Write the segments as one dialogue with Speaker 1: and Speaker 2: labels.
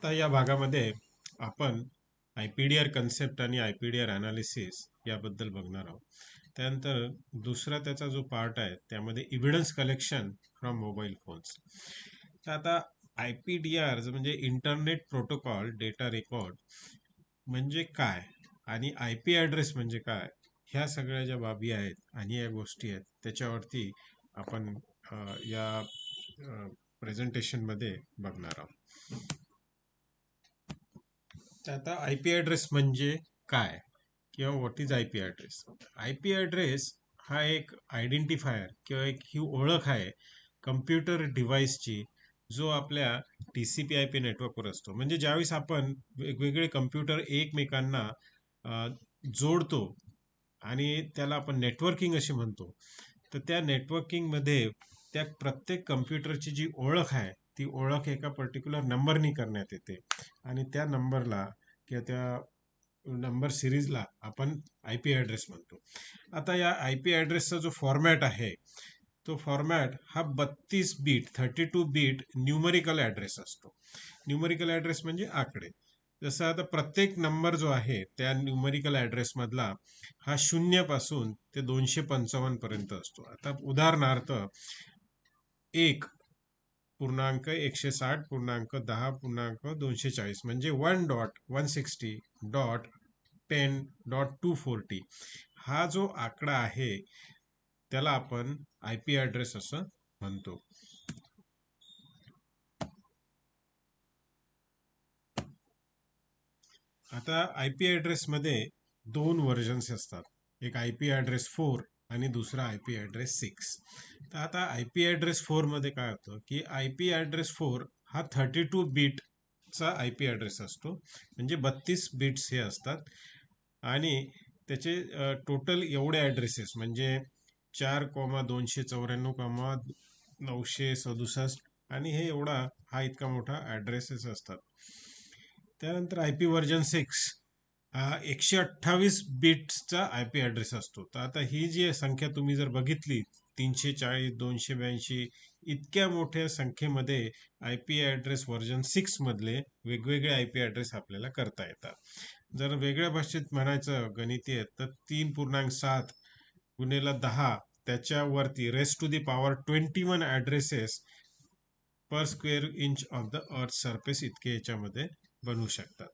Speaker 1: तर या भागामध्ये आपण IPDR कन्सेप्ट आणि IPDR अनालिसिस याबद्दल बघणार आहोत. त्यानंतर दुसरा त्याचा जो पार्ट आहे त्यामध्ये evidence collection from mobile phones. तर आता IPDR म्हणजे इंटरनेट प्रोटोकॉल डेटा रेकॉर्ड म्हणजे काय आणि IP ॲड्रेस म्हणजे काय, ह्या सगळ्या ज्या बाबी आहेत आणि या गोष्टी आहेत त्याच्यावरती आपण या प्रेझेंटेशनमध्ये बघणार आहोत. तर आता IP ॲड्रेस म्हणजे काय किंवा what is IP address. IP address हा एक आयडेंटिफायर किंवा एक ही ओळख आहे कम्प्युटर डिव्हाइसची, जो आपल्या TCP/IP नेटवर्कवर असतो. म्हणजे ज्यावेळेस आपण वेगवेगळे कम्प्युटर एकमेकांना जोडतो आणि त्याला आपण नेटवर्किंग असे म्हणतो, तर त्या नेटवर्किंगमध्ये त्या प्रत्येक कम्प्युटरची जी ओळख आहे ती ओळख एका पर्टिक्युलर नंबरनी करण्यात येते आणि त्या नंबरला किंवा त्या नंबर सिरीजला आपण IP ॲड्रेस म्हणतो. आता या IP ॲड्रेसचा जो फॉर्मॅट आहे तो फॉर्मॅट हा 32 बीट 32 बीट न्यूमरिकल ॲड्रेस असतो. न्यूमरिकल ॲड्रेस म्हणजे आकडे. जसं आता प्रत्येक नंबर जो आहे त्या न्यूमरिकल ॲड्रेसमधला हा 0 पासून ते 255 पर्यंत असतो. आता उदाहरणार्थ 1.160.10.240 म्हणजे 1.160.10.240 हा जो आकडा आहे त्याला आपण IP ॲड्रेस असं म्हणतो. आता IP ॲड्रेसमध्ये दोन व्हर्जन्स असतात, एक IP ॲड्रेस 4 आणि दुसरा IP ॲड्रेस 6. तर आता IP ॲड्रेस 4 मध्ये काय होतं की IP ॲड्रेस 4 हा 32 बीटचा IP ॲड्रेस असतो, म्हणजे 32 बिट्स हे असतात आणि त्याचे टोटल एवढे ॲड्रेसेस म्हणजे 4,294,967 आणि हे एवढा हा इतका मोठा ॲड्रेसेस असतात. त्यानंतर IP व्हर्जन 6 हा 128 बिट्सचा IP ॲड्रेस असतो. तर आता ही जी संख्या तुम्ही जर बघितली 340 282 इतक्या मोठ्या संख्येमध्ये IP ॲड्रेस व्हर्जन 6 मधले वेगवेगळे IP ॲड्रेस आपल्याला करता येतात. जर वेगळ्या भाषेत म्हणायचं गणितीय तर 3.7 गुणेला 10 त्याच्यावरती raise to the power 21 addresses per square inch of the earth surface इतके याच्यामध्ये बनवू शकतात.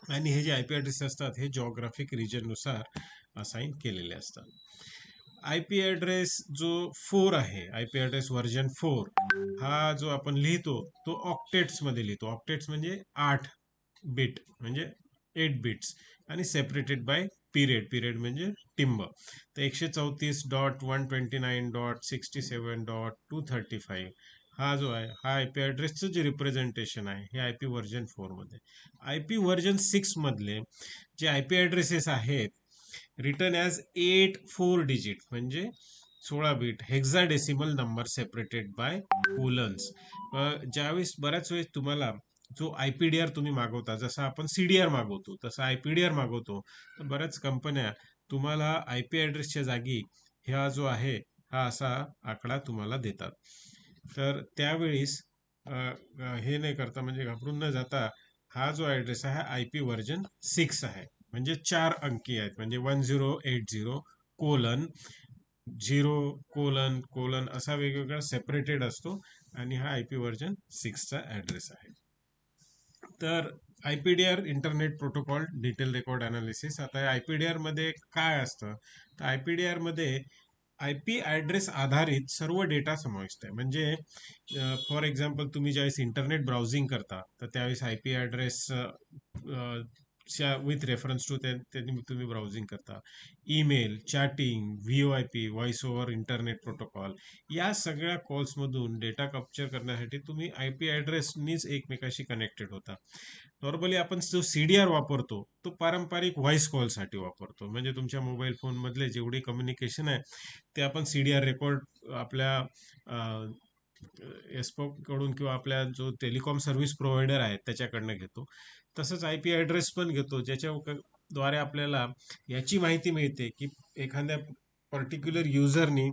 Speaker 1: आणि हे जे IP ॲड्रेस असतात हे जॉग्राफिक रिजननुसार असाइन केलेले असतात. IP ॲड्रेस जो 4 आहे, IP ॲड्रेस व्हर्जन 4 हा जो आपण लिहितो तो ऑक्टेट्समध्ये लिहितो. ऑक्टेट्स म्हणजे 8 बिट म्हणजे 8 बिट्स आणि सेपरेटेड बाय पिरियड. पिरियड म्हणजे टिंब. तर 134.129.67.235 हा जो आहे हा IP ॲड्रेसचं जे रिप्रेझेंटेशन आहे हे IP व्हर्जन 4 मध्ये. IP व्हर्जन 6 मधले जे IP ॲड्रेसेस आहेत रिटर्न ॲज 8 4 डिजिट म्हणजे 16 bit hexadecimal number separated by colons. ज्यावेळेस बऱ्याच वेळेस तुम्हाला जो IPDR तुम्ही मागवता, जसं आपण CDR मागवतो तसं IPDR मागवतो, तर बऱ्याच कंपन्या तुम्हाला IP ॲड्रेसच्या जागी हा जो आहे हा असा आकडा तुम्हाला देतात. तर त्यावेळेस हे नाही करता म्हणजे घाबरून न जाता हा जो ॲड्रेस आहे हा IP व्हर्जन 6 आहे, म्हणजे 4 अंकी आहेत, म्हणजे 1080:0:0:कोलन असा वेगवेगळा सेपरेटेड असतो आणि हा IP व्हर्जन 6चा ॲड्रेस आहे. तर IPDR internet protocol detail record analysis. आता IPDR मध्ये काय असतं, तर IPDR मध्ये IP ॲड्रेस आधारित सर्व डेटा समाविष्ट आहे. म्हणजे फॉर एक्झाम्पल तुम्ही ज्यावेळेस इंटरनेट ब्राउझिंग करता तर त्यावेळेस IP address with reference to त्यांनी तुम्ही ब्राउझिंग करता. Email, chatting, VoIP voice over internet protocol या सगळ्या कॉल्समधून डेटा कॅप्चर करण्यासाठी तुम्ही IP ॲड्रेसनीच एकमेकाशी कनेक्टेड होता. नॉर्मली आपण जो CDR वापरतो तो पारंपरिक व्हॉइस कॉलसाठी वापरतो. म्हणजे तुमच्या मोबाईल फोनमधले जेवढे कम्युनिकेशन आहे ते आपण CDR रेकॉर्ड आपल्या एस्पोक कडून किंवा आपल्या जो टेलिकॉम सर्व्हिस प्रोव्हायडर आहे त्याच्याकडनं घेतो. तसंच IP ॲड्रेस पण घेतो, ज्याच्याद्वारे आपल्याला याची माहिती मिळते की एखाद्या पर्टिक्युलर युजरनी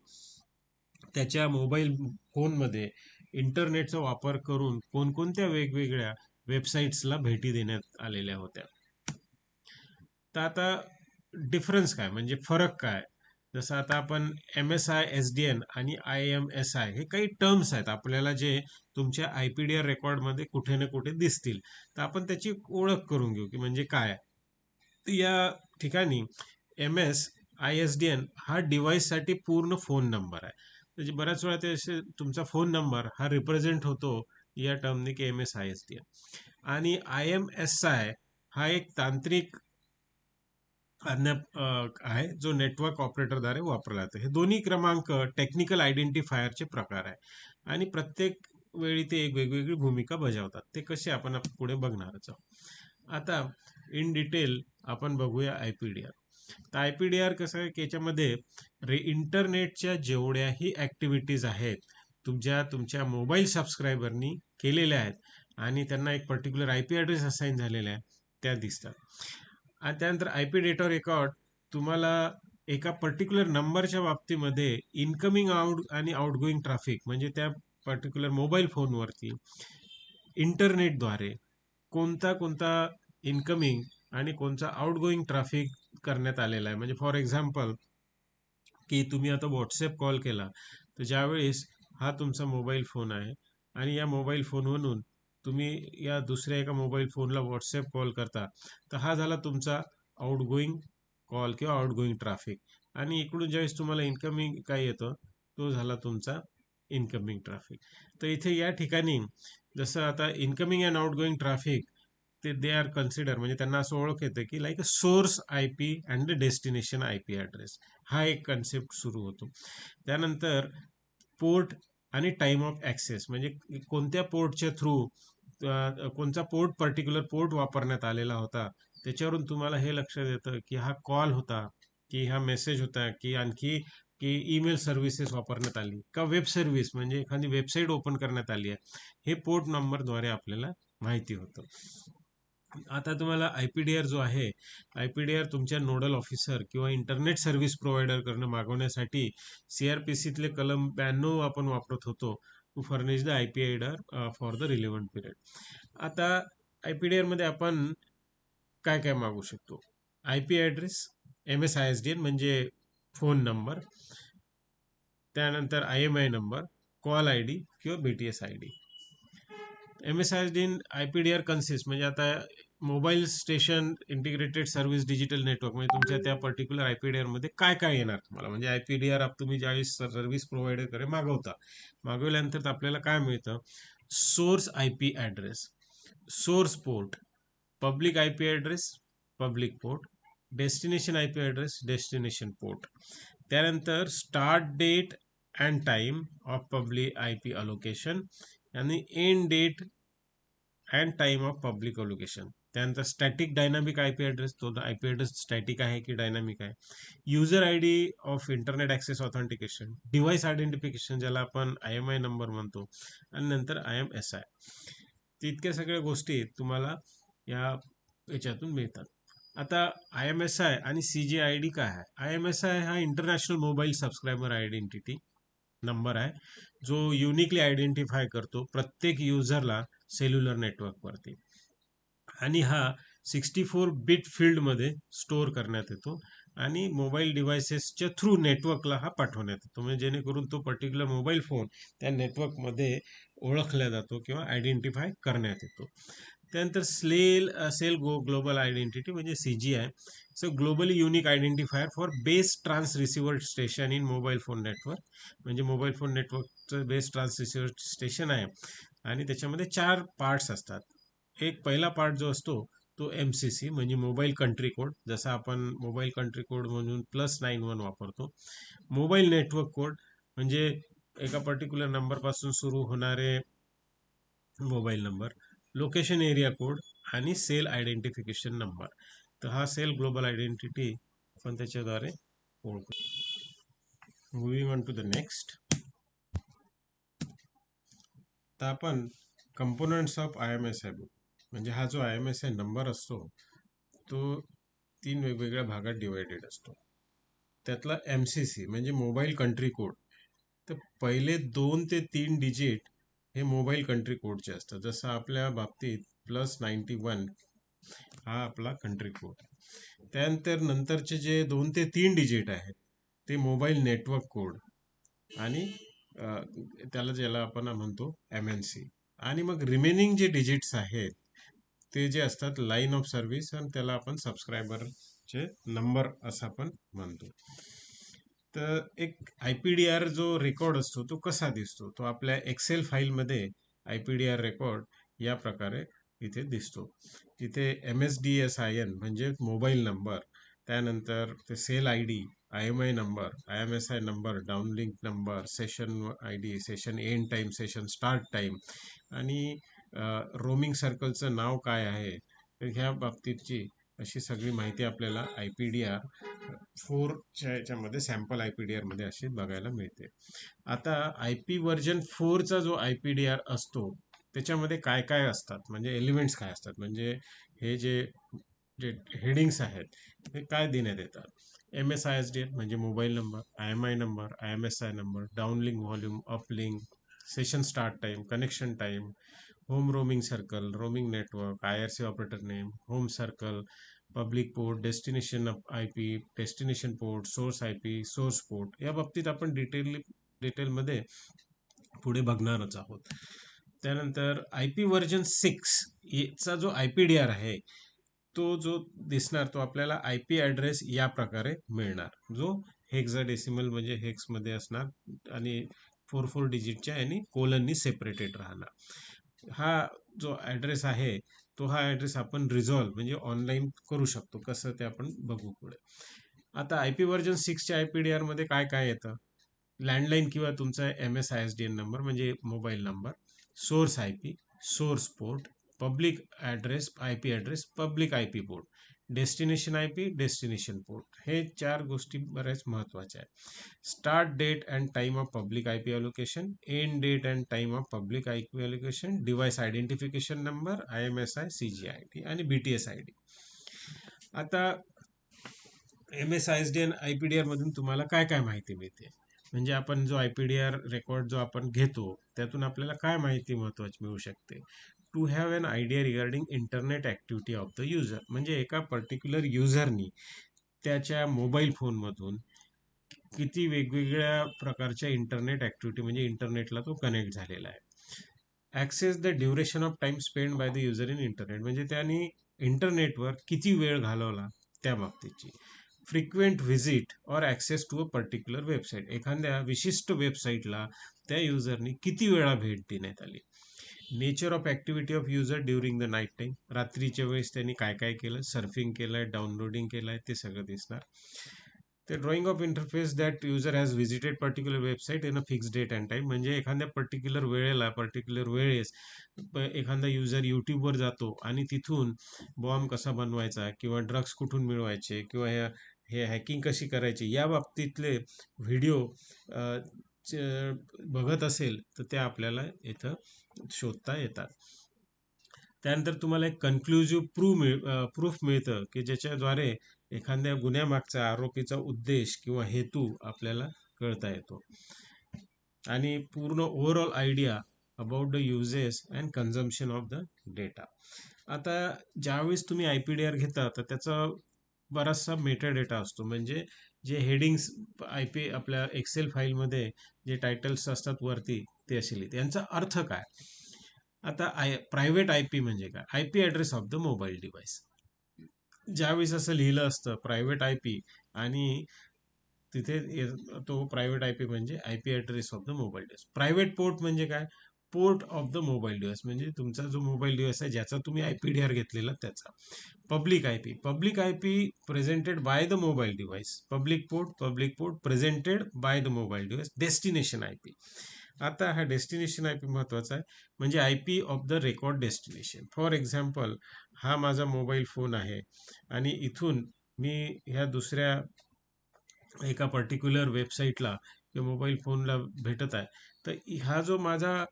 Speaker 1: त्याच्या मोबाईल फोनमध्ये इंटरनेटचा वापर करून कोणकोणत्या वेगवेगळ्या वेबसाईट्सला भेटी देण्यात आलेल्या होत्या. तर आता डिफरन्स काय, म्हणजे फरक काय? जसं आता आपण MSI SDN आणि IMSI हे काही टर्म्स आहेत आपल्याला, जे तुमच्या IPDR रेकॉर्डमध्ये कुठे ना कुठे दिसतील. तर आपण त्याची ओळख करून घेऊ की म्हणजे काय. या ठिकाणी ISDN हा डिव्हाइससाठी पूर्ण फोन नंबर आहे. म्हणजे बऱ्याच वेळा ते तुमचा फोन नंबर हा रिप्रेझेंट होतो या टर्मने की MSISDN. आणि IMSI हा एक तांत्रिक आहे जो नेटवर्क ऑपरेटरद्वारे वापरला जातो. हे दोन्ही क्रमांक टेक्निकल आयडेंटिफायरचे प्रकार आहे आणि प्रत्येक वेळी ते एक वेगवेगळी भूमिका बजावतात. ते कसे आपण पुढे बघणारच आहोत. आता इन डिटेल आपण बघूया IPDR. तर IPDR कसं आहे की याच्यामध्ये इंटरनेटच्या जेवढ्याही ऍक्टिव्हिटीज आहेत तुमच्या मोबाईल सबस्क्रायबरनी केलेल्या आहेत आणि त्यांना एक पर्टिक्युलर IP ॲड्रेस असाइन झालेला आहे, त्या दिसतात. आणि त्यानंतर IP डेटा रेकॉर्ड तुम्हाला एका पर्टिक्युलर नंबरच्या बाबतीमध्ये इनकमिंग आणि आउटगोईंग ट्रॅफिक, म्हणजे त्या पर्टिक्युलर मोबाईल फोनवरती इंटरनेटद्वारे कोणता कोणता इनकमिंग आणि कोणता आउटगोईंग ट्रॅफिक करण्यात आलेला आहे. म्हणजे फॉर एक्झाम्पल की तुम्ही आता व्हॉट्सॲप कॉल केला, तर ज्यावेळेस हा तुमचा मोबाईल फोन आहे आणि या मोबाईल फोनवरून तुम्ही या दुसऱ्या एका मोबाईल फोनला व्हॉट्सॲप कॉल करता, तर हा झाला तुमचा आउटगोईंग कॉल किंवा आउटगोईंग ट्रॅफिक. आणि इकडून ज्यावेळेस तुम्हाला इन्कमिंग काय येतं, तो झाला तुमचा इनकमिंग ट्रॅफिक. तर इथे या ठिकाणी जसं आता incoming and outgoing traffic they are consider, म्हणजे त्यांना असं ओळख येतं की like a source IP and destination IP address, हा एक कन्सेप्ट सुरू होतो. त्यानंतर पोर्ट आणि टाइम ऑफ ॲक्सेस, म्हणजे कोणत्या पोर्टच्या थ्रू कोणता पोर्ट, पर्टिक्युलर पोर्ट वापरण्यात आलेला होता, त्याच्यावरून तुम्हाला हे लक्षात येतं की हा कॉल होता, की हा मेसेज होता, की आणखी की ईमेल सर्व्हिसेस वापरण्यात आली का वेब सर्व्हिस, म्हणजे एखादी वेबसाईट ओपन करण्यात आली आहे, हे पोर्ट नंबरद्वारे आपल्याला माहिती होतं. आता तुम्हाला IPDR जो आहे, IPDR तुमच्या नोडल ऑफिसर किंवा इंटरनेट सर्व्हिस प्रोव्हायडर करणं मागवण्यासाठी CRPCतले कलम 92 आपण वापरत होतो, to furnish the IPDR for the relevant period. आता IPDR मध्ये आपण काय काय मागू शकतो? IP ॲड्रेस, MSISDN म्हणजे फोन नंबर, त्यानंतर IMI नंबर, कॉल ID किंवा BTS ID. MSISDN IPDR consist, म्हणजे आता mobile station integrated service digital network, म्हणजे तुमच्या त्या पर्टिक्युलर IPDR मध्ये काय काय येणार तुम्हाला, म्हणजे IPDR तुम्ही ज्यावेळेस सर्व्हिस प्रोव्हायडरकडे मागवल्यानंतर आपल्याला काय मिळतं? Source IP address, source port, public IP address, public port, destination IP address, destination port. त्यानंतर start date and time of public IP allocation आणि end date and time of public allocation. त्यानंतर static dynamic IP address, तो IP address static आहे की dynamic आहे. User ID of internet access authentication, device identification ज्याला आपण IMI number म्हणतो, आणि नंतर IMSI. इतक्या सगळ्या गोष्टी तुम्हाला याच्यातून मिळतात. आता IMSI आणि CGID काय आहे? IMSI हा international mobile subscriber identity number आहे, जो युनिकली आयडेंटिफाय करतो प्रत्येक युजरला सेल्युलर नेटवर्कवरती, आणि हा 64 बिट फील्डमध्ये स्टोअर करण्यात येतो आणि मोबाईल डिव्हायसेसच्या थ्रू नेटवर्कला हा पाठवण्यात येतो, म्हणजे जेणेकरून तो पर्टिक्युलर मोबाईल फोन त्या नेटवर्कमध्ये ओळखला जातो किंवा आयडेंटिफाय करण्यात येतो. त्यानंतर सेल ग्लोबल आयडेंटिटी म्हणजे CGI, so globally unique identifier for base trans receiver station in mobile phone network, म्हणजे मोबाईल फोन नेटवर्कचं बेस ट्रान्स रिसिव्हर स्टेशन आहे आणि त्याच्यामध्ये 4 पार्ट्स असतात. एक पहिला पार्ट जो असतो तो MCC म्हणजे मोबाईल कंट्री कोड, जसा आपण मोबाईल कंट्री कोड म्हणून +91 वापरतो. मोबाईल नेटवर्क कोड म्हणजे एका पर्टिक्युलर नंबरपासून सुरू होणारे mobile number, location area code आणि सेल आयडेंटिफिकेशन नंबर. तर हा सेल ग्लोबल आयडेंटिटी आपण त्याच्याद्वारे ओळखू. Moving on to the next. तर आपण कंपोनंट्स ऑफ IMSI बघू. म्हणजे हा जो IMSI नंबर असतो तो 3 वेगवेगळ्या भागात डिवायडेड असतो. त्यातला MCC म्हणजे मोबाईल कंट्री कोड, तर पहिले 2 ते 3 डिजिट हे मोबाईल कंट्री कोडचे असतात. जसं आपल्या बाबतीत +91 हा आपला कंट्री कोड. त्यानंतर नंतरचे जे 2 ते 3 डिजिट आहेत ते मोबाईल नेटवर्क कोड आणि ज्याला आपण म्हणतो MNC. आणि मग रिमेनिंग जे डिजिट्स आहेत ते जे असतात लाईन ऑफ सर्व्हिस, आणि त्याला आपण सबस्क्रायबरचे नंबर असं आपण म्हणतो. तर एक IPDR जो रेकॉर्ड असतो तो कसा दिसतो, तो आपल्या एक्सेल फाईलमध्ये IPDR रेकॉर्ड या प्रकारे इथे दिसतो. तिथे MSDSIN म्हणजे मोबाईल नंबर, त्यानंतर ते cell ID, IMI number, IMSI number, downlink number, session ID, session end time, session start time, आणि रोमिंग सर्कलचं नाव काय आहे, तर ह्या बाबतीतची अशी सगळी माहिती आपल्याला IPDR 4च्या याच्यामध्ये, सॅम्पल IPDR मध्ये अशी बघायला मिळते. आता IP व्हर्जन 4चा जो IPDR असतो त्याच्यामध्ये काय काय असतात, म्हणजे एलिमेंट्स काय असतात, म्हणजे हे जे जे हेडिंग्स आहेत हे काय देण्यात येतात. MSISDN म्हणजे mobile number, IMI number, IMSI number, downlink volume, uplink, session start time, connection time, home roaming circle, roaming network, IRC operator name, home circle, public port, destination IP, destination port, source IP, source port. या बाबतीत आपण डिटेलमध्ये पुढे बघणारच आहोत. त्यानंतर IP version 6 चा जो IPDR आहे तो जो दिसणार तो आपल्याला IP ॲड्रेस या प्रकारे मिळणार, जो हेक्साडेसिमल म्हणजे हेक्समध्ये असणार आणि 4 डिजिटच्या आणि कोलननी सेपरेटेड राहणार. हा जो ॲड्रेस आहे तो हा ॲड्रेस आपण रिझॉल्व म्हणजे ऑनलाईन करू शकतो. कसं ते आपण बघू पुढे. आता IP व्हर्जन 6च्या IPDR मध्ये काय काय येतं, लँडलाईन किंवा तुमचा MSISDN नंबर म्हणजे mobile number, source IP, source port, public address IP address, public IP port, destination IP, destination port. हे 4 गोष्टी बऱ्याच महत्त्वाच्या आहेत. Start date and time of public IP allocation, end date and time of public IP allocation, device identification number, IMSI, CGID आणि BTS ID. आता MSISDN IPDR मधून तुम्हाला काय काय माहिती मिळते, म्हणजे आपण जो IPDR रेकॉर्ड जो आपण घेतो त्यातून आपल्याला काय माहिती महत्त्वाची मिळू शकते. To have an idea regarding internet activity of the user, म्हणजे एका पर्टिक्युलर युजरनी त्याच्या मोबाईल फोनमधून किती वेगवेगळ्या प्रकारच्या इंटरनेट ॲक्टिव्हिटी म्हणजे इंटरनेटला तो कनेक्ट झालेला आहे. Access the duration of time spend by the user in internet, म्हणजे त्यांनी इंटरनेटवर किती वेळ घालवला त्या बाबतीची. Frequent visit or access to a particular website, एखाद्या विशिष्ट वेबसाईटला त्या युजरनी किती वेळा भेट देण्यात आली. Nature of activity of user during the night time, रात्रीच्या वेळेस त्यांनी काय काय केलं, सर्फिंग केलं आहे, डाउनलोडिंग केलं आहे, ते सगळं दिसणार. ते drawing of interface that user has visited particular website in a fix date and time, म्हणजे एखाद्या पर्टिक्युलर वेळेला पर्टिक्युलर वेळेस एखादा युजर यूट्यूबवर जातो आणि तिथून बॉम्ब कसा बनवायचा किंवा ड्रग्स कुठून मिळवायचे किंवा हे हॅकिंग कशी करायची या बाबतीतले व्हिडिओ बघत असेल तर ते आपल्याला इथं शोधता येतात. त्यानंतर तुम्हाला एक कन्क्लुझिव्ह प्रूफ मिळतं की ज्याच्याद्वारे एखाद्या गुन्ह्यामागचा आरोपीचा उद्देश किंवा हेतू आपल्याला कळता येतो आणि पूर्ण overall idea about the uses and consumption of the data. आता ज्यावेळेस तुम्ही IPDR घेता तर त्याचा बराचसा मेटा डेटा असतो, म्हणजे जे हेडिंग्स आपल्या एक्सेल फाईलमध्ये जे टायटल्स असतात वरती ते असे लिहिते. यांचा अर्थ काय. आता प्रायव्हेट IP म्हणजे काय, IP address of the mobile device. ज्यावेळेस असं लिहिलं असतं प्रायव्हेट IP आणि तिथे तो प्रायव्हेट IP म्हणजे IP address of the mobile device. Private port म्हणजे काय, port of the mobile device, म्हणजे तुमचा जो मोबाईल डिव्हाइस आहे ज्याचा तुम्ही IPDR घेतलेला त्याचा. Public IP presented by the mobile device. Public port presented by the mobile device. Destination IP. आता हा डेस्टिनेशन IP महत्त्वाचा आहे, म्हणजे IP of the record destination. For example, हा माझा मोबाईल फोन आहे आणि इथून मी ह्या दुसऱ्या एका पर्टिक्युलर वेबसाईटला किंवा मोबाईल फोनला भेटत आहे, तर हा जो माझा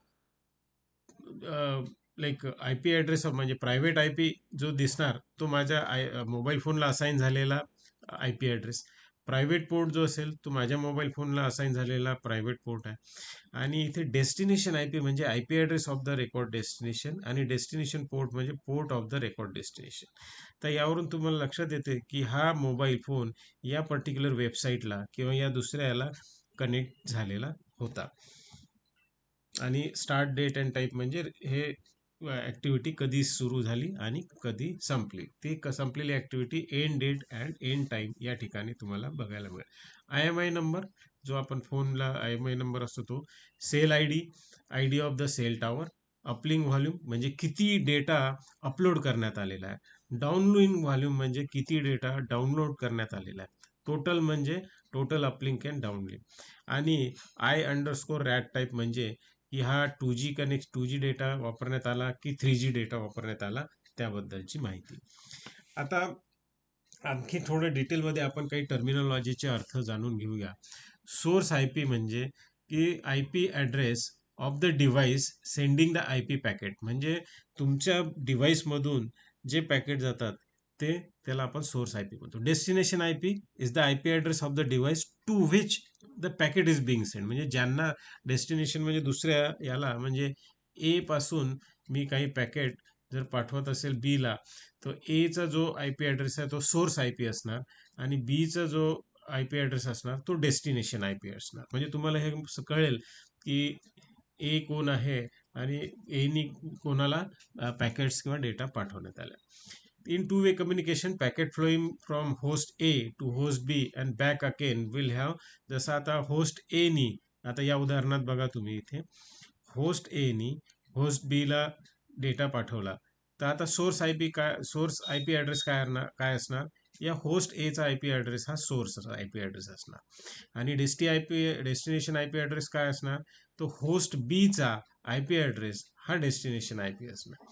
Speaker 1: लाईक IP ॲड्रेस म्हणजे प्रायव्हेट IP जो दिसणार तो माझ्या मोबाईल फोनला असाईन झालेला IP ॲड्रेस. प्रायव्हेट पोर्ट जो असेल तो माझ्या मोबाईल फोनला असाइन झालेला प्रायव्हेट पोर्ट आहे. आणि इथे डेस्टिनेशन IP म्हणजे IP address of the record destination, आणि डेस्टिनेशन पोर्ट म्हणजे port of the record destination. तर यावरून तुम्हाला लक्षात येते की हा मोबाईल फोन या पर्टिक्युलर वेबसाईटला किंवा या दुसऱ्या याला कनेक्ट झालेला होता. आणि स्टार्ट डेट अँड टाईप म्हणजे हे ॲक्टिव्हिटी कधी सुरू झाली आणि कधी संपली. ती संपलेली activity end date and end time या ठिकाणी तुम्हाला बघायला मिळेल. IMI नंबर, जो आपण फोनला IMI नंबर असतो तो, cell ID of the cell tower, uplink volume म्हणजे किती डेटा अपलोड करण्यात आलेला आहे, डाउनलोडिंग व्हॉल्यूम म्हणजे किती डेटा डाउनलोड करण्यात आलेला आहे, टोटल म्हणजे टोटल अपलिंक अँड डाउनलिंक, आणि I_रॅट टाईप म्हणजे की हा 2G डेटा वापरण्यात आला की 3G डेटा वापरण्यात आला त्याबद्दलची माहिती. आता आणखी थोडं डिटेलमध्ये आपण काही टर्मिनॉलॉजीचे अर्थ जाणून घेऊया. सोर्स IP म्हणजे की IP address of the device sending the IP packet, म्हणजे तुमच्या डिव्हाइसमधून जे पॅकेट जातात ते, त्याला आपण सोर्स IP म्हणतो. Destination IP is the IP address of the device to which the packet is being send, म्हणजे ज्यांना डेस्टिनेशन म्हणजे दुसऱ्या याला, म्हणजे ए पासून मी काही पॅकेट जर पाठवत असेल बीला, तर एचा जो IP ॲड्रेस आहे तो सोर्स IP असणार, आणि बीचा जो IP ॲड्रेस असणार तो डेस्टिनेशन IP असणार. म्हणजे तुम्हाला हे कळेल की ए कोण आहे आणि एनी कोणाला पॅकेट्स किंवा डेटा पाठवण्यात आला. In two-way communication, packet flowing from host A to host B and back again will have, जसं आता होस्ट A नी, आता या उदाहरणात बघा तुम्ही इथे होस्ट A नी होस्ट B ला डेटा पाठवला, तर आता सोर्स IP ॲड्रेस काय असणार, या होस्ट A चा IP ॲड्रेस हा सोर्स IP ॲड्रेस असणार, आणि डेस्टिनेशन IP ॲड्रेस काय असणार, तो होस्ट B चा IP ॲड्रेस हा डेस्टिनेशन IP असणार.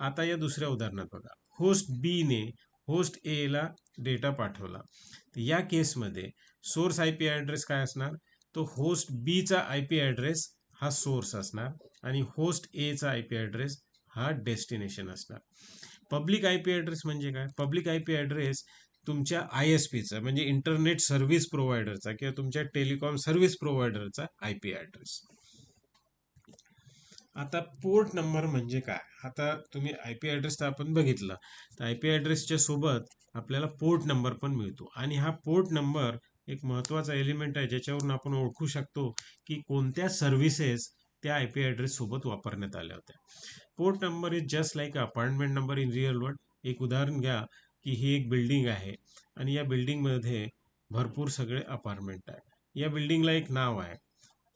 Speaker 1: आता या दुसऱ्या उदाहरणात बघा, होस्ट बी ने होस्ट ए ला डेटा पाठवला, तर या केसमध्ये सोर्स IP ॲड्रेस काय असणार, तो होस्ट बी चा IP ॲड्रेस हा सोर्स असणार, आणि होस्ट ए चा IP ॲड्रेस हा डेस्टिनेशन असणार. पब्लिक IP ॲड्रेस म्हणजे काय, पब्लिक IP ॲड्रेस तुमच्या ISPचा म्हणजे इंटरनेट सर्व्हिस प्रोव्हायडरचा किंवा तुमच्या टेलिकॉम सर्व्हिस प्रोव्हायडरचा IP ॲड्रेस. आता पोर्ट नंबर म्हणजे काय, आता तुम्ही IP ॲड्रेस तर आपण बघितला, तर IP ॲड्रेसच्या सोबत आपल्याला पोर्ट नंबर पण मिळतो, आणि हा पोर्ट नंबर एक महत्त्वाचा एलिमेंट आहे ज्याच्यावरून आपण ओळखू शकतो की कोणत्या सर्व्हिसेस त्या IP ॲड्रेस सोबत वापरण्यात आल्या होत्या. Port number is just like apartment number in real world. एक उदाहरण घ्या की ही एक बिल्डिंग आहे आणि या बिल्डिंगमध्ये भरपूर सगळे अपार्टमेंट आहे. या बिल्डिंगला एक नाव आहे,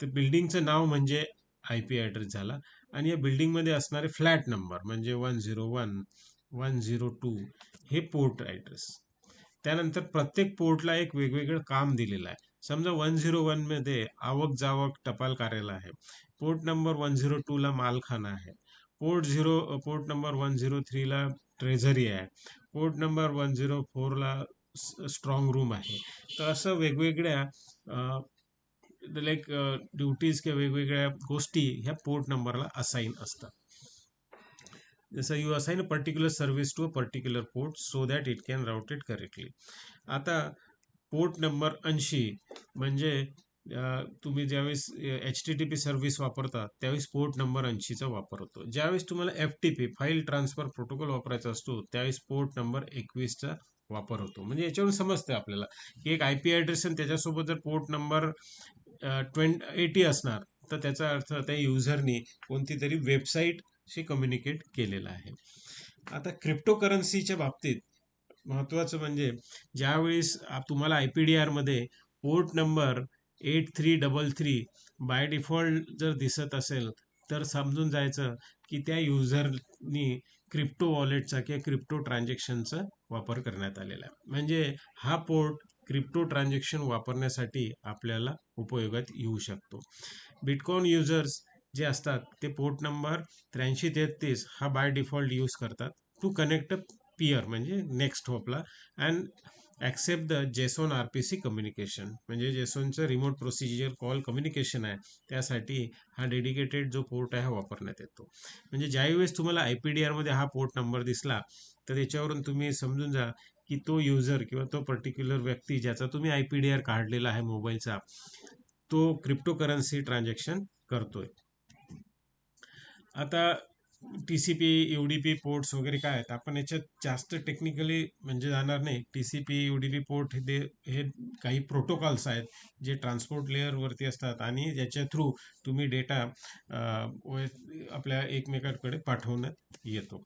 Speaker 1: तर बिल्डिंगचं नाव म्हणजे IP ॲड्रेस झाला, आणि या बिल्डिंगमध्ये असणारे फ्लॅट नंबर म्हणजे 101, 102 हे पोर्ट ॲड्रेस. त्यानंतर प्रत्येक पोर्टला एक वेगवेगळं काम दिलेलं आहे. समजा 101 मध्ये आवक जावक टपाल कार्यालय आहे, पोर्ट नंबर 102 ला मालखाना आहे, पोर्ट नंबर 103 ला ट्रेझरी आहे, पोर्ट नंबर 104 ला स्ट्रॉंग रूम आहे. तर असं वेगवेगळ्या लाईक ड्युटीज किंवा वेगवेगळ्या गोष्टी ह्या पोर्ट नंबरला असाइन असतात. जसं you assign a particular service to a particular port so that it can route it correctly. आता पोर्ट नंबर 80 म्हणजे तुम्ही ज्यावेळेस HTTP सर्व्हिस वापरता त्यावेळेस पोर्ट नंबर 80चा वापर होतो. ज्यावेळेस तुम्हाला FTP फाईल ट्रान्सफर प्रोटोकॉल वापरायचा असतो त्यावेळेस पोर्ट नंबर 21चा वापर होतो. म्हणजे याच्यावरून समजतं आपल्याला की एक IP ॲड्रेस आणि त्याच्यासोबत जर पोर्ट नंबर 80 असणार तर त्याचा अर्थ त्या युजरनी कोणती तरी वेबसाईटशी कम्युनिकेट केलेला आहे. आता क्रिप्टोकरन्सीच्या बाबतीत महत्त्वाचं म्हणजे ज्यावेळेस तुम्हाला IPDR मध्ये पोर्ट नंबर 8333 बाय डिफॉल्ट जर दिसत असेल तर समजून जायचं की त्या युजरनी क्रिप्टो वॉलेटचा किंवा क्रिप्टो ट्रान्झॅक्शनचा वापर करण्यात आलेला आहे. म्हणजे हा पोर्ट क्रिप्टो ट्रान्झॅक्शन वापरण्यासाठी आपल्याला उपयोगात येऊ शकतो. बिटकॉइन युजर्स जे असतात ते पोर्ट नंबर 8333 हा बाय डिफॉल्ट यूज करतात टू कनेक्ट अ पियर म्हणजे नेक्स्ट होपला and accept the JSON RPC communication, म्हणजे जेसॉनचं रिमोट प्रोसिजर कॉल कम्युनिकेशन आहे त्यासाठी हा डेडिकेटेड जो पोर्ट आहे हा वापरण्यात येतो. म्हणजे ज्यावेळेस तुम्हाला IPDR मध्ये हा पोर्ट नंबर दिसला तर त्याच्यावरून तुम्ही समजून जा की तो युजर किंवा तो पर्टिक्युलर व्यक्ती ज्याचा तुम्ही IPDR काढलेला आहे मोबाईलचा, तो क्रिप्टोकरन्सी ट्रान्झॅक्शन करतोय. आता TCP, UDP पोर्ट्स वगैरे काय आहेत, आपण याच्यात जास्त टेक्निकली म्हणजे जाणार नाही. TCP, UDP पोर्ट हे काही प्रोटोकॉल्स आहेत जे ट्रान्सपोर्ट लेअरवरती असतात आणि ज्याच्या थ्रू तुम्ही डेटा आपल्या एकमेकांकडे पाठवण्यात येतो.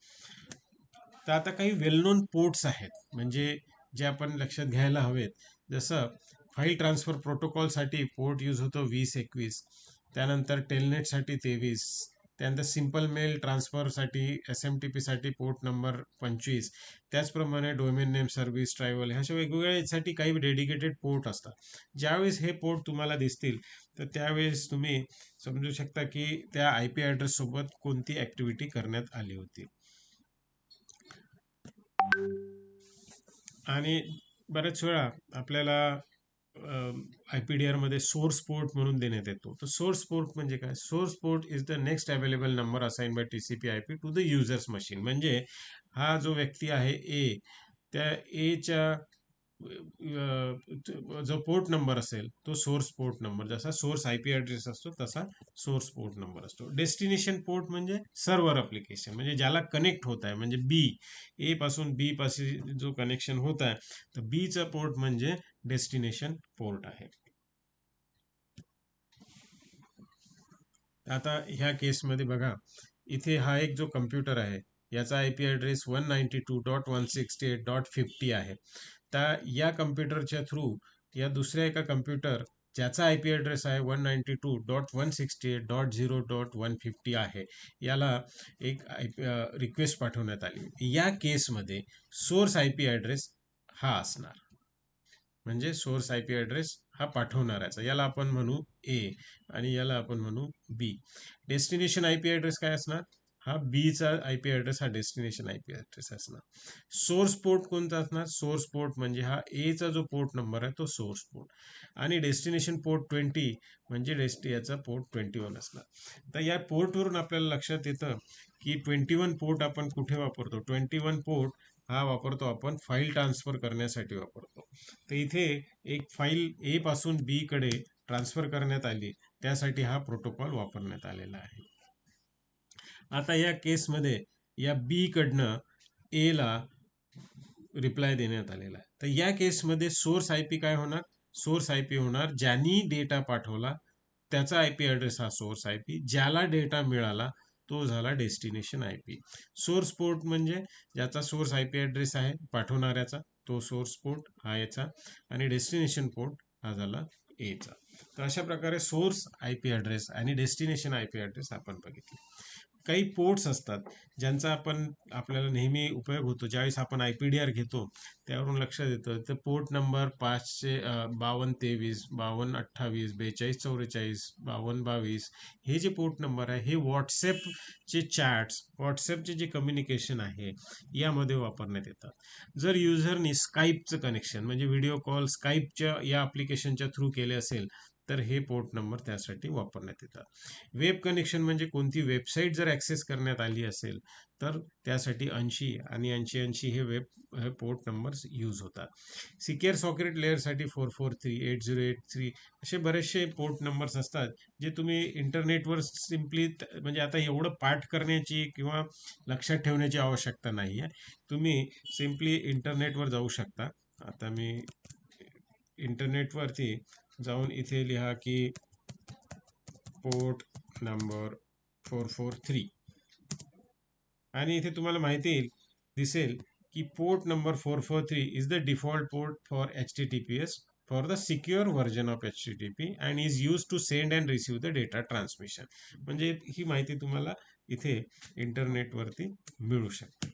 Speaker 1: तर आता काही वेल नोन पोर्ट्स आहेत म्हणजे जे आपण लक्षात घ्यायला हवेत. जसं फाईल ट्रान्सफर प्रोटोकॉलसाठी पोर्ट यूज होतो 2021, त्यानंतर टेलनेटसाठी 23, त्यानंतर सिम्पल मेल ट्रान्सफरसाठी SMTP साठी पोर्ट नंबर 25, त्याचप्रमाणे डोमेन नेम सर्व्हिस ट्रायव्हल ह्या अशा वेगवेगळ्या यासाठी काही डेडिकेटेड पोर्ट असतात. ज्यावेळेस हे पोर्ट तुम्हाला दिसतील तर त्यावेळेस तुम्ही समजू शकता की त्या IP ॲड्रेस सोबत कोणती ॲक्टिव्हिटी करण्यात आली होती. आणि बऱ्याच वेळा आपल्याला IPDR मध्ये सोर्स पोर्ट म्हणून देण्यात येतो. तर सोर्स पोर्ट म्हणजे काय? Source port is the next available number assign by TCP/IP to the users machine. म्हणजे हा जो व्यक्ती आहे ए, त्या एच्या जो पोर्ट नंबर असेल तो सोर्स पोर्ट नंबर, जसा सोर्स IP ॲड्रेस असतो तसा सोर्स पोर्ट नंबर असतो. डेस्टिनेशन पोर्ट म्हणजे सर्व्हर अप्लिकेशन, म्हणजे ज्याला कनेक्ट होत आहे, म्हणजे ए पासून बी पासून जो कनेक्शन होत आहे, तर बीचा पोर्ट म्हणजे डेस्टिनेशन पोर्ट आहे. आता ह्या केसमध्ये बघा, इथे हा एक जो कम्प्युटर आहे याचा IP ॲड्रेस 192.168.50 आहे. तर या कम्प्युटरच्या थ्रू या दुसऱ्या एका कम्प्युटर ज्याचा IP ॲड्रेस आहे 192.168.0.150 आहे, याला एक रिक्वेस्ट पाठवण्यात आली. या केसमध्ये सोर्स IP ॲड्रेस हा असणार, म्हणजे सोर्स IP ॲड्रेस हा पाठवणाऱ्याचा, याला आपण म्हणू ए आणि याला आपण म्हणू बी. डेस्टिनेशन IP ॲड्रेस काय असणार? हा बीचा IP ॲड्रेस हा डेस्टिनेशन IP ॲड्रेस असणार. सोर्स पोर्ट कोणता असणार? सोर्स पोर्ट म्हणजे हा एचा जो पोर्ट नंबर आहे तो सोर्स पोर्ट, आणि डेस्टिनेशन पोर्ट 20 म्हणजे याचा पोर्ट 21 असणार. तर या पोर्टवरून आपल्याला लक्षात येतं की 21 पोर्ट आपण कुठे वापरतो? 21 पोर्ट हा वापरतो आपण फाईल ट्रान्सफर करण्यासाठी वापरतो. तर इथे एक फाईल ए पासून बी कडे ट्रान्सफर करण्यात आली, त्यासाठी हा प्रोटोकॉल वापरण्यात आलेला आहे. आता या केसमध्ये या बी कडनं ए ला रिप्लाय देण्यात आलेला आहे. तर या केसमध्ये सोर्स IP काय होणार? सोर्स IP होणार ज्यांनी डेटा पाठवला त्याचा IP ॲड्रेस हा सोर्स IP, ज्याला डेटा मिळाला तो झाला डेस्टिनेशन IP. सोर्स पोर्ट म्हणजे ज्याचा सोर्स IP ॲड्रेस आहे पाठवणाऱ्याचा, तो सोर्स पोर्ट हा याचा, आणि डेस्टिनेशन पोर्ट हा झाला एचा. तर अशा प्रकारे सोर्स IP ॲड्रेस आणि डेस्टिनेशन IP ॲड्रेस आपण बघितले. काही पोर्ट्स असतात ज्यांचा आपल्याला नेहमी उपयोग होतो ज्यावेळेस आपण IPDR घेतो, त्यावरून लक्षात येतं. तर पोर्ट नंबर 5223, 5228, 4244, 5222 हे जे पोर्ट नंबर आहे हे व्हॉट्सॲपचे चॅट्स, व्हॉट्सॲपचे जे कम्युनिकेशन आहे यामध्ये वापरण्यात येतात. जर युजरनी स्काईपचं कनेक्शन म्हणजे व्हिडिओ कॉल स्काईपच्या या ॲप्लिकेशनच्या थ्रू केले असेल तर हे पोर्ट नंबर त्यासाठी वापरण्यात येतात. वेब कनेक्शन म्हणजे कोणती वेबसाईट जर ॲक्सेस करण्यात आली असेल तर त्यासाठी 80 आणि 8080 हे पोर्ट नंबर्स यूज होतात. सिक्युअर सॉकेट लेअरसाठी 443, 8083 असे बरेचसे पोर्ट नंबर्स असतात जे तुम्ही इंटरनेटवर सिम्पली, म्हणजे आता एवढं पाठ करण्याची किंवा लक्षात ठेवण्याची आवश्यकता नाही आहे. तुम्ही सिम्पली इंटरनेटवर जाऊ शकता. आता मी इंटरनेटवरती जाऊन इथे लिहा की पोर्ट नंबर 443, आणि इथे तुम्हाला माहिती दिसेल की port number 443 is the default port for HTTPS for the secure version of HTTP and is use to send and receive the data transmission. म्हणजे ही माहिती तुम्हाला इथे इंटरनेटवरती मिळू शकते.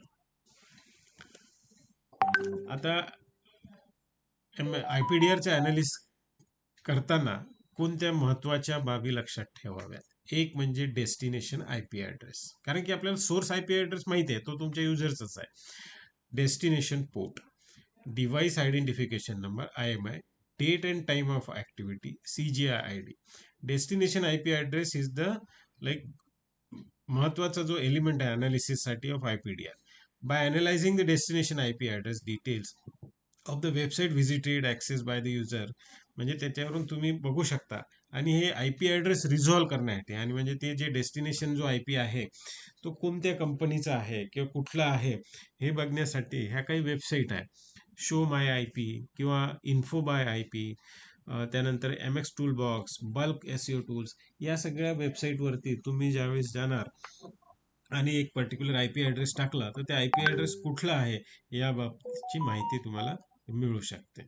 Speaker 1: आता IPDRचे ॲनालिसिस करताना कोणत्या महत्त्वाच्या बाबी लक्षात ठेवाव्यात? एक म्हणजे डेस्टिनेशन IP ॲड्रेस, कारण की आपल्याला सोर्स IP ॲड्रेस माहिती आहे, तो तुमच्या युजर्सच आहे. Destination port, device identification number IMI, date and time of activity CGI ID. Destination IP address is the महत्त्वाचा जो एलिमेंट आहे अनालिसिससाठी of IPDR. By analyzing the destination IP address details, of the website visited access by the user, म्हणजे त्याच्यावरून तुम्ही बघू शकता. आणि हे आय पी ॲड्रेस रिझॉल्व्ह करण्यासाठी, आणि म्हणजे ते जे डेस्टिनेशन जो आय पी आहे तो कोणत्या कंपनीचा आहे किंवा कुठला आहे हे बघण्यासाठी ह्या काही वेबसाईट आहे. शो माय आय पी किंवा इन्फो बाय आय पी, त्यानंतर M X tool box, bulk S tools, या सगळ्या वेबसाईटवरती तुम्ही ज्यावेळेस जाणार आणि एक पर्टिक्युलर आय पी ॲड्रेस टाकला तर त्या आय पी ॲड्रेस कुठला आहे या बाबतीची माहिती तुम्हाला मिळू शकते.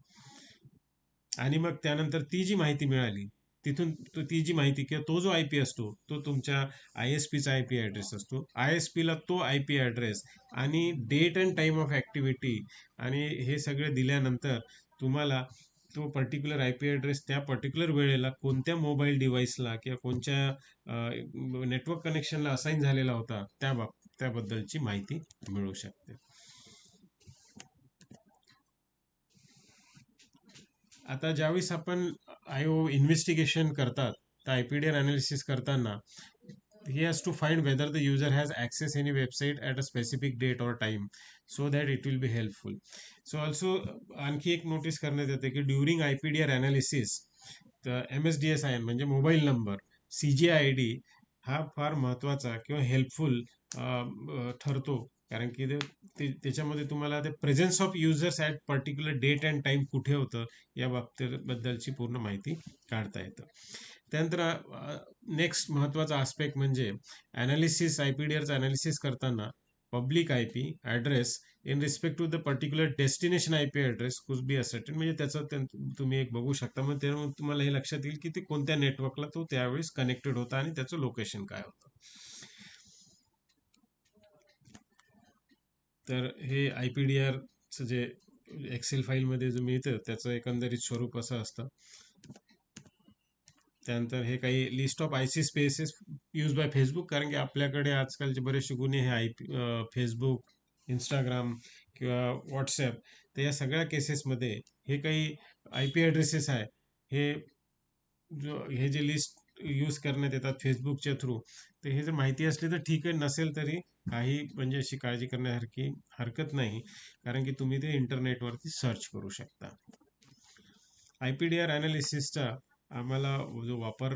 Speaker 1: आणि मग त्यानंतर ती जी माहिती मिळाली तिथून ती जी माहिती किंवा तो जो आय पी असतो तो तुमच्या आय एस पीचा आय पी ॲड्रेस असतो. आय एस पीला तो आय पी ॲड्रेस आणि date and time of activity आणि हे सगळे दिल्यानंतर तुम्हाला तो पर्टिक्युलर आय पी ॲड्रेस त्या पर्टिक्युलर वेळेला कोणत्या मोबाईल डिव्हाइसला किंवा कोणत्या नेटवर्क कनेक्शनला असाइन झालेला होता त्याबद्दलची माहिती मिळू शकते. आता ज्यावेळेस आपण आय ओ इन्व्हेस्टिगेशन करतात, तर आयपीडीआर अनालिसिस करताना he has to find whether the user has access any website at a specific date or time, so that it will be helpful. So also आणखी एक नोटीस करण्यात येते की during I P D R analysis तर M S D S I N म्हणजे mobile number, C G I D हा फार महत्त्वाचा किंवा हेल्पफुल ठरतो. कारण की त्याच्यामध्ये तुम्हाला ते presence of users at particular date and time कुठे होतं या बाबतीबद्दलची पूर्ण माहिती काढता येतं. त्यानंतर नेक्स्ट महत्त्वाचा आस्पेक्ट म्हणजे ॲनालिसिस, आय पी डी आरचं ॲनालिसिस करताना public I P address in respect to the particular destination I P address could be ascertain, म्हणजे त्याचं तुम्ही एक बघू शकता. मग त्यामुळे तुम्हाला हे लक्षात येईल की ते कोणत्या नेटवर्कला तो त्यावेळेस कनेक्टेड होता आणि त्याचं लोकेशन काय होतं. तर हे आय पी डी आरचं जे एक्सेल फाईलमध्ये जो मिळतं त्याचं एकंदरीत स्वरूप असं असतं. त्यानंतर हे काही list of I C spaces use by Facebook, कारण की आपल्याकडे आजकालचे बरेचसे गुन्हे हे फेसबुक, इंस्टाग्राम किंवा व्हॉट्सॲप, तर या सगळ्या केसेसमध्ये हे काही आय पी ॲड्रेसेस आहे, हे हे जे लिस्ट यूज करण्यात येतात फेसबुकच्या थ्रू, तर हे जर माहिती असली तर ठीक आहे, नसेल तरी काही म्हणजे अशी काळजी करण्यासारखी हरकत नाही, कारण की तुम्ही ते इंटरनेटवरती सर्च करू शकता. आय पी डी आर ॲनालिसिसचा आम्हाला जो वापर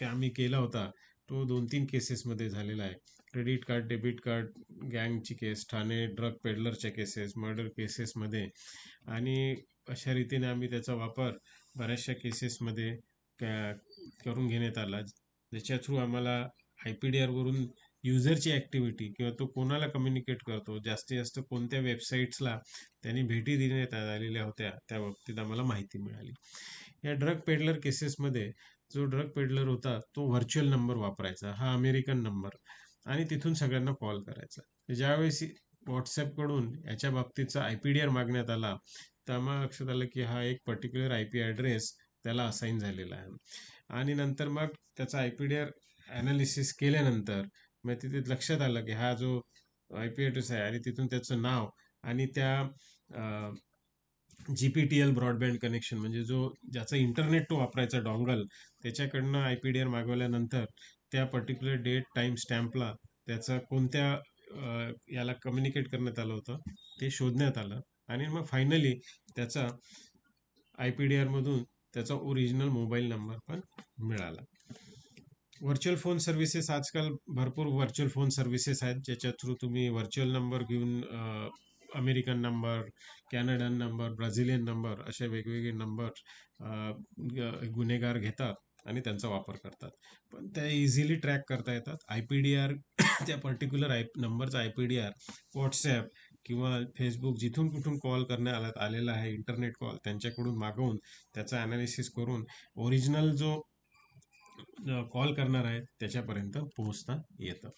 Speaker 1: आम्ही केला होता तो 2-3 केसेसमध्ये झालेला आहे. क्रेडिट कार्ड, डेबिट कार्ड गँगची केस, ठाणे ड्रग पेडलरच्या केसेस, मर्डर केसेसमध्ये, आणि अशा रीतीने आम्ही त्याचा वापर बऱ्याचशा केसेसमध्ये करून घेण्यात आला, ज्याच्या थ्रू आम्हाला आय पी डी आरवरून युजरची ॲक्टिव्हिटी किंवा तो कोणाला कम्युनिकेट करतो, जास्तीत जास्त कोणत्या वेबसाईट्सला त्यांनी भेटी देण्यात आलेल्या होत्या, त्या बाबतीत आम्हाला माहिती मिळाली. या ड्रग पेडलर केसेसमध्ये जो ड्रग पेडलर होता तो व्हर्च्युअल नंबर वापरायचा, हा अमेरिकन नंबर, आणि तिथून सगळ्यांना कॉल करायचा. ज्यावेळेस व्हॉट्सॲपकडून याच्या बाबतीतचा आय पी डी आर मागण्यात आला तर आम्हाला लक्षात आलं की हा एक पर्टिक्युलर आय पी ॲड्रेस त्याला असाइन झालेला आहे. आणि नंतर मग त्याचा I P D R analysis केल्यानंतर मग तिथे लक्षात आलं की हा जो आय पी ॲड्रेस आहे आणि तिथून त्याचं नाव आणि त्या G P T L broadband connection, म्हणजे ज्याचा इंटरनेट तो वापरायचा डॉंगल, त्याच्याकडनं आय पी डी आर मागवल्यानंतर त्या पर्टिक्युलर डेट टाईम स्टॅम्पला त्याचा कोणत्या याला कम्युनिकेट करण्यात आलं होतं ते शोधण्यात आलं, आणि मग फायनली त्याचा आय पी डी आरमधून त्याचा ओरिजिनल मोबाईल नंबर पण मिळाला. व्हर्च्युअल फोन सर्व्हिसेस, आजकाल भरपूर व्हर्च्युअल फोन सर्व्हिसेस आहेत ज्याच्या थ्रू तुम्ही व्हर्च्युअल नंबर घेऊन American number, Canadian number, Brazilian number असे वेगवेगळे नंबर गुन्हेगार घेतात आणि त्यांचा वापर करतात. पण त्या इझिली ट्रॅक करता येतात. आय पी डी आर त्या पर्टिक्युलर नंबरचा I P D R WhatsApp किंवा फेसबुक जिथून कुठून कॉल करण्यात आलेला आहे, इंटरनेट कॉल, त्यांच्याकडून मागवून त्याचा ॲनालिसिस करून ओरिजिनल जो कॉल करणार आहे त्याच्यापर्यंत पोहोचता येतं.